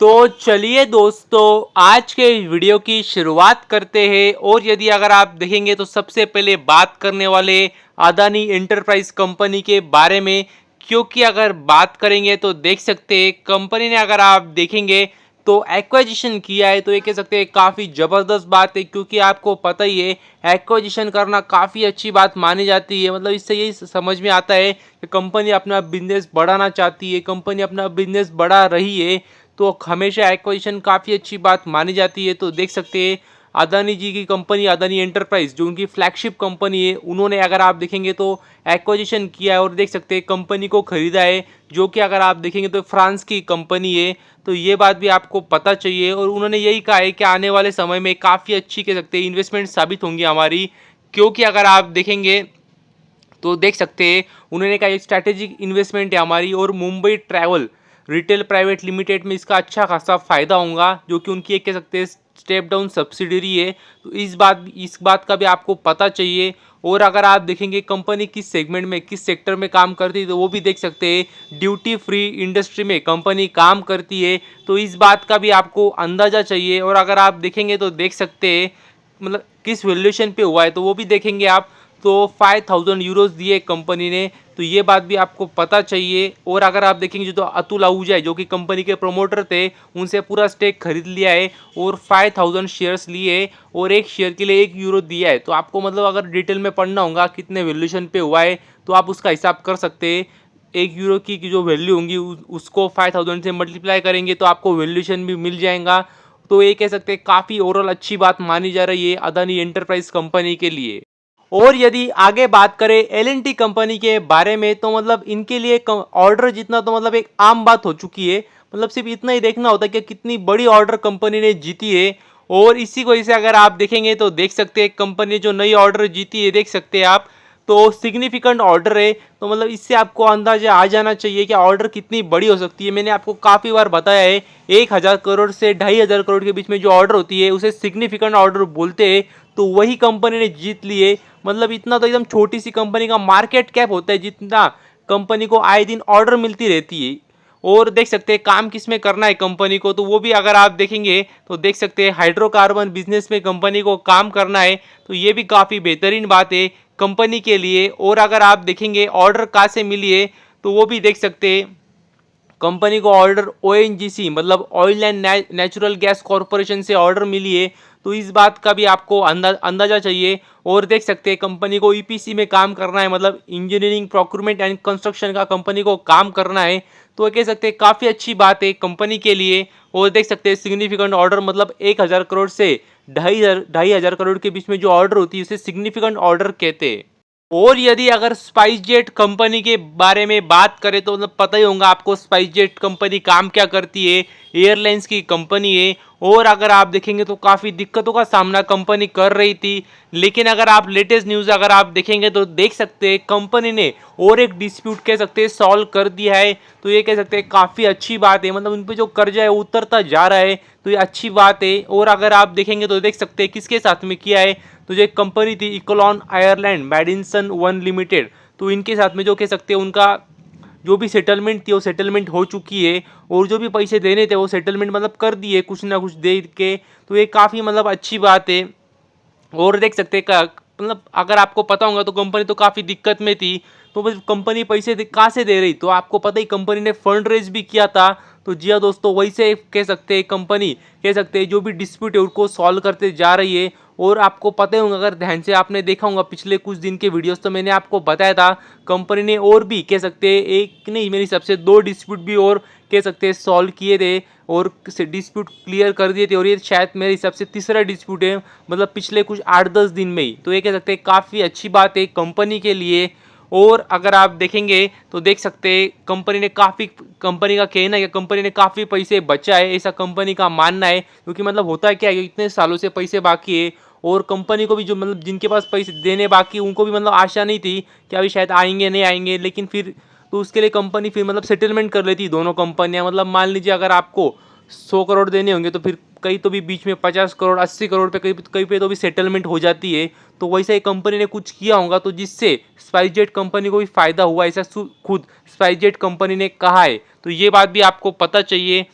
तो चलिए दोस्तों, आज के वीडियो की शुरुआत करते हैं। और यदि अगर आप देखेंगे तो सबसे पहले बात करने वाले अदानी एंटरप्राइज कंपनी के बारे में, क्योंकि अगर बात करेंगे तो देख सकते हैं कंपनी ने, अगर आप देखेंगे तो एक्विजिशन किया है। तो ये कह सकते हैं काफ़ी ज़बरदस्त बात है, क्योंकि आपको पता ही है एक्विजिशन करना काफ़ी अच्छी बात मानी जाती है। मतलब इससे यही समझ में आता है कि कंपनी अपना बिजनेस बढ़ाना चाहती है, कंपनी अपना बिजनेस बढ़ा रही है, तो हमेशा एक्विजिशन काफ़ी अच्छी बात मानी जाती है। तो देख सकते हैं अदानी जी की कंपनी अदानी एंटरप्राइज, जो उनकी फ्लैगशिप कंपनी है, उन्होंने अगर आप देखेंगे तो एक्विजिशन किया है और देख सकते हैं कंपनी को खरीदा है, जो कि अगर आप देखेंगे तो फ्रांस की कंपनी है। तो ये बात भी आपको पता चाहिए। और उन्होंने यही कहा है कि आने वाले समय में काफ़ी अच्छी कह सकते हैं इन्वेस्टमेंट साबित होंगी हमारी, क्योंकि अगर आप देखेंगे तो देख सकते हैं उन्होंने कहा एक स्ट्रैटेजिक इन्वेस्टमेंट है हमारी, और Mumbai travel retail private limited में इसका अच्छा खासा फायदा होगा, जो कि उनकी एक कह सकते हैं स्टेप डाउन सब्सिडरी है। तो इस बात का भी आपको पता चाहिए। और अगर आप देखेंगे कंपनी किस सेगमेंट में, किस सेक्टर में काम करती है, तो वो भी देख सकते हैं ड्यूटी फ्री इंडस्ट्री में कंपनी काम करती है। तो इस बात का भी आपको अंदाजा चाहिए। और अगर आप देखेंगे तो देख सकते हैं मतलब किस वैल्यूएशन पे हुआ है, तो वो भी देखेंगे आप। तो 5000 यूरोज दिए कंपनी ने, तो ये बात भी आपको पता चाहिए। और अगर आप देखेंगे तो अतुल आहूजा है, जो कि कंपनी के प्रमोटर थे, उनसे पूरा स्टेक खरीद लिया है और 5000 शेयर्स लिए और एक शेयर के लिए 1 यूरो दिया है। तो आपको मतलब अगर डिटेल में पढ़ना होगा कितने वैल्यूएशन पे हुआ है, तो आप उसका हिसाब कर सकते हैं। 1 यूरो की जो वैल्यू होंगी उसको 5000 से मल्टीप्लाई करेंगे तो आपको वैल्यूएशन भी मिल जाएगा। तो ये कह सकते हैं काफ़ी ओवरऑल अच्छी बात मानी जा रही है अदानी एंटरप्राइज कंपनी के लिए। और यदि आगे बात करें एल&टी कंपनी के बारे में, तो मतलब इनके लिए ऑर्डर जितना तो मतलब एक आम बात हो चुकी है। मतलब सिर्फ इतना ही देखना होता है कि कितनी बड़ी ऑर्डर कंपनी ने जीती है। और इसी को वजह से अगर आप देखेंगे तो देख सकते हैं कंपनी जो नई ऑर्डर जीती है, देख सकते हैं आप, तो सिग्निफिकेंट ऑर्डर है। तो मतलब इससे आपको अंदाजा आ जाना चाहिए कि ऑर्डर कितनी बड़ी हो सकती है। मैंने आपको काफ़ी बार बताया है 1000 करोड़ से 2500 करोड़ के बीच में जो ऑर्डर होती है उसे सिग्निफिकेंट ऑर्डर बोलते हैं। तो वही कंपनी ने जीत लिए। मतलब इतना तो एकदम छोटी सी कंपनी का मार्केट कैप होता है, जितना कंपनी को आए दिन ऑर्डर मिलती रहती है। और देख सकते हैं काम किस में करना है कंपनी को, तो वो भी अगर आप देखेंगे तो देख सकते हैं हाइड्रोकार्बन बिजनेस में कंपनी को काम करना है। तो ये भी काफ़ी बेहतरीन बात है कंपनी के लिए। और अगर आप देखेंगे ऑर्डर कहाँ से मिली है, तो वो भी देख सकते हैं कंपनी को ऑर्डर ओएनजीसी मतलब oil and natural gas corporation से ऑर्डर मिली है। तो इस बात का भी आपको अंदाजा चाहिए। और देख सकते हैं कंपनी को ईपीसी में काम करना है, मतलब इंजीनियरिंग प्रोक्यूरमेंट एंड कंस्ट्रक्शन का कंपनी को काम करना है। तो कह सकते हैं काफ़ी अच्छी बात है कंपनी के लिए। और देख सकते हैं सिग्निफिकेंट ऑर्डर मतलब 1000 करोड़ से 2500 करोड़ के बीच में जो ऑर्डर होती है उसे सिग्निफिकेंट ऑर्डर कहते हैं। और यदि अगर स्पाइस जेट कंपनी के बारे में बात करें तो मतलब पता ही होगा आपको स्पाइस जेट कंपनी काम क्या करती है, एयरलाइंस की कंपनी है। और अगर आप देखेंगे तो काफ़ी दिक्कतों का सामना कंपनी कर रही थी, लेकिन अगर आप लेटेस्ट न्यूज़ अगर आप देखेंगे तो देख सकते हैं कंपनी ने और एक डिस्प्यूट कह सकते हैं सॉल्व कर दिया है। तो ये कह सकते हैं काफ़ी अच्छी बात है, मतलब उन पर जो कर्जा है वो उतरता जा रहा है, तो ये अच्छी बात है। और अगर आप देखेंगे तो देख सकते हैं किसके साथ में किया है, तो जो एक कंपनी थी इकोलॉन आयरलैंड मेडिसन वन लिमिटेड, तो इनके साथ में जो कह सकते हैं उनका जो भी सेटलमेंट थी वो सेटलमेंट हो चुकी है। और जो भी पैसे देने थे वो सेटलमेंट मतलब कर दिए कुछ ना कुछ दे के। तो ये काफ़ी मतलब अच्छी बात है। और देख सकते हैं मतलब अगर आपको पता होगा तो कंपनी तो काफ़ी दिक्कत में थी, तो बस कंपनी पैसे कहाँ से दे रही, तो आपको पता ही कंपनी ने फंड रेज भी किया था। तो जी हाँ दोस्तों, वैसे कह सकते हैं कंपनी कह सकते हैं जो भी डिस्प्यूट है उनको सॉल्व करते जा रही है। और आपको पता ही होगा, अगर ध्यान से आपने देखा होगा पिछले कुछ दिन के वीडियोस, तो मैंने आपको बताया था कंपनी ने और भी कह सकते हैं एक नहीं मेरी सबसे 2 डिस्प्यूट भी और कह सकते हैं सॉल्व किए थे और डिस्प्यूट क्लियर कर दिए थे। और ये शायद मेरे हिसाब से तीसरा डिस्प्यूट है, मतलब पिछले कुछ 8-10 दिन में ही। तो ये कह सकते हैं काफ़ी अच्छी बात है कंपनी के लिए। और अगर आप देखेंगे तो देख सकते हैं कंपनी का कहना है कि कंपनी ने काफ़ी पैसे बचाए, ऐसा कंपनी का मानना है। क्योंकि मतलब होता है क्या है, इतने सालों से पैसे बाकी है और कंपनी को भी जो मतलब जिनके पास पैसे देने बाकी उनको भी मतलब आशा नहीं थी कि अभी शायद आएंगे नहीं आएंगे, लेकिन फिर तो उसके लिए कंपनी फिर मतलब सेटलमेंट कर लेती दोनों कंपनियां। मतलब मान लीजिए अगर आपको 100 करोड़ देने होंगे तो फिर कहीं तो भी बीच में 50 करोड़ 80 करोड़ पे कहीं पे तो भी सेटलमेंट हो जाती है। तो वैसे ही कंपनी ने कुछ किया होगा, तो जिससे स्पाइसजेट कंपनी को भी फायदा हुआ, ऐसा खुद स्पाइसजेट कंपनी ने कहा है। तो ये बात भी आपको पता चाहिए।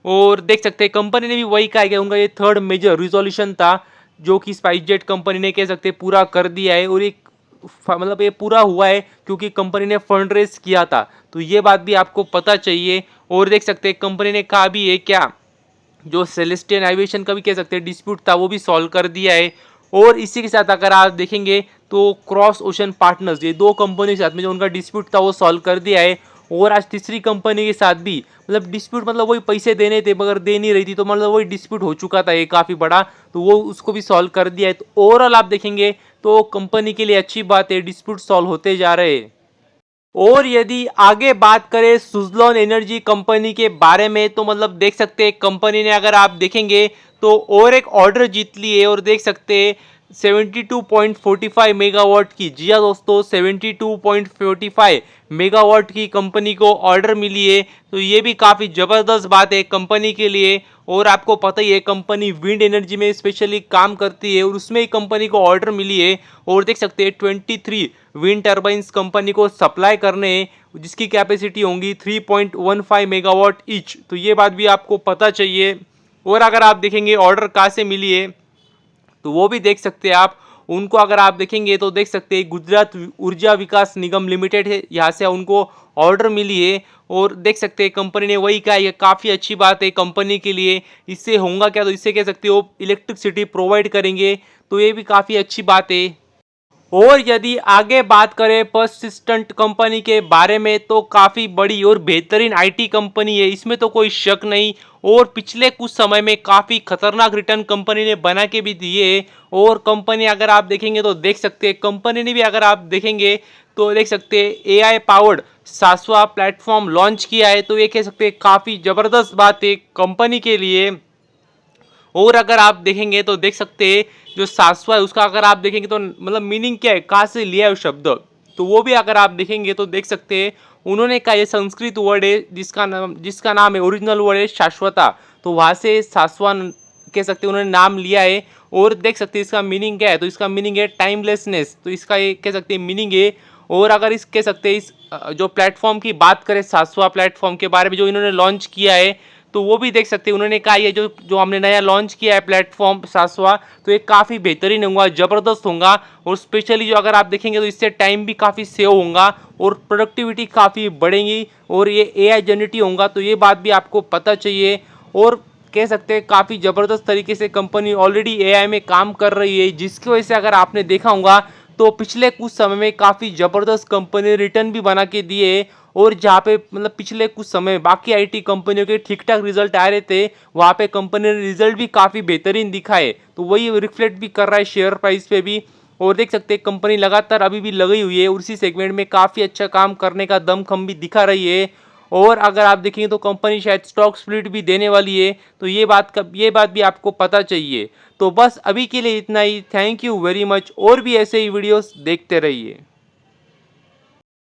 और देख सकते हैं कंपनी ने भी वही कहा कि उनका ये थर्ड मेजर रिजोल्यूशन था जो कि स्पाइसजेट कंपनी ने कह सकते हैं पूरा कर दिया है। और एक मतलब ये पूरा हुआ है क्योंकि कंपनी ने फंड रेज किया था, तो ये बात भी आपको पता चाहिए। और देख सकते हैं कंपनी ने कहा भी है क्या, जो सेलेस्टियन एविएशन का भी कह सकते हैं डिस्प्यूट था वो भी सॉल्व कर दिया है। और इसी के साथ अगर आप देखेंगे तो क्रॉस ओशन पार्टनर्स, ये दो कंपनी के साथ में जो उनका डिस्प्यूट था वो सॉल्व कर दिया है। और आज तीसरी कंपनी के साथ भी मतलब डिस्प्यूट, मतलब वही पैसे देने थे मगर दे नहीं रही थी, तो मतलब वही डिस्प्यूट हो चुका था ये काफ़ी बड़ा, तो वो उसको भी सॉल्व कर दिया है। तो ओवरऑल आप देखेंगे तो कंपनी के लिए अच्छी बात है, डिस्प्यूट सॉल्व होते जा रहे हैं। और यदि आगे बात करें सुजलॉन एनर्जी कंपनी के बारे में, तो मतलब देख सकते हैं कंपनी ने अगर आप देखेंगे तो और एक ऑर्डर जीत ली है। और देख सकते हैं 72.45 मेगावाट की, जी हाँ दोस्तों 72.45 मेगावाट की कंपनी को ऑर्डर मिली है। तो ये भी काफ़ी ज़बरदस्त बात है कंपनी के लिए। और आपको पता ही है कंपनी विंड एनर्जी में स्पेशली काम करती है और उसमें ही कंपनी को ऑर्डर मिली है। और देख सकते हैं 23 विंड टर्बाइंस कंपनी को सप्लाई करने हैं जिसकी कैपेसिटी होंगी 3.15 मेगावाट ईच, तो ये बात भी आपको पता चाहिए। और अगर आप देखेंगे ऑर्डर कहाँ से मिली है तो वो भी देख सकते हैं आप। उनको अगर आप देखेंगे तो देख सकते हैं गुजरात ऊर्जा विकास निगम लिमिटेड है, यहाँ से उनको ऑर्डर मिली है। और देख सकते हैं कंपनी ने वही कहा, ये काफ़ी अच्छी बात है कंपनी के लिए। इससे होगा क्या, तो इससे कह सकते हो इलेक्ट्रिसिटी प्रोवाइड करेंगे, तो ये भी काफ़ी अच्छी बात है। और यदि आगे बात करें पर्सिस्टेंट कंपनी के बारे में, तो काफ़ी बड़ी और बेहतरीन आईटी कंपनी है, इसमें तो कोई शक नहीं। और पिछले कुछ समय में काफ़ी खतरनाक रिटर्न कंपनी ने बना के भी दिए। और कंपनी अगर आप देखेंगे तो देख सकते हैं कंपनी ने भी अगर आप देखेंगे तो देख सकते हैं एआई पावर्ड सासवा प्लेटफॉर्म लॉन्च किया है, तो ये कह सकते हैं काफ़ी ज़बरदस्त बात है कंपनी के लिए। और अगर आप देखेंगे तो देख सकते हैं जो सासवा है उसका अगर आप देखेंगे तो मतलब मीनिंग क्या है, कहाँ से लिया है वो शब्द, तो वो भी अगर आप देखेंगे तो देख सकते हैं उन्होंने कहा ये संस्कृत वर्ड है जिसका नाम है, ओरिजिनल वर्ड है शाश्वता, तो वहाँ से सासवा कह सकते हैं उन्होंने नाम लिया है। और देख सकते हैं इसका मीनिंग क्या है, तो इसका मीनिंग है टाइमलेसनेस, तो इसका ये कह सकते हैं मीनिंग है। और अगर इस कह सकते हैं इस जो प्लेटफॉर्म की बात करें सासवा प्लेटफॉर्म के बारे में जो इन्होंने लॉन्च किया है, तो वो भी देख सकते हैं उन्होंने कहा ये जो जो हमने नया लॉन्च किया है प्लेटफॉर्म सासवा, तो ये काफ़ी बेहतरीन होगा, ज़बरदस्त होगा। और स्पेशली जो अगर आप देखेंगे तो इससे टाइम भी काफ़ी सेव होगा और प्रोडक्टिविटी काफ़ी बढ़ेगी और ये एआई जनरेटिव होगा, तो ये बात भी आपको पता चाहिए। और कह सकते हैं काफ़ी ज़बरदस्त तरीके से कंपनी ऑलरेडी एआई में काम कर रही है, जिसकी वजह से अगर आपने देखा होगा तो पिछले कुछ समय में काफ़ी ज़बरदस्त कंपनी रिटर्न भी बना के दिए। और जहाँ पे मतलब पिछले कुछ समय बाकी आईटी कंपनियों के ठीक ठाक रिजल्ट आ रहे थे, वहाँ पे कंपनी ने रिजल्ट भी काफ़ी बेहतरीन दिखाए, तो वही रिफ्लेक्ट भी कर रहा है शेयर प्राइस पे भी। और देख सकते हैं कंपनी लगातार अभी भी लगी हुई है और उसी सेगमेंट में काफ़ी अच्छा काम करने का दमखम भी दिखा रही है। और अगर आप देखेंगे तो कंपनी शायद स्टॉक स्प्लिट भी देने वाली है, तो ये बात भी आपको पता चाहिए। तो बस अभी के लिए इतना ही, थैंक यू वेरी मच, और भी ऐसे ही वीडियोस देखते रहिए।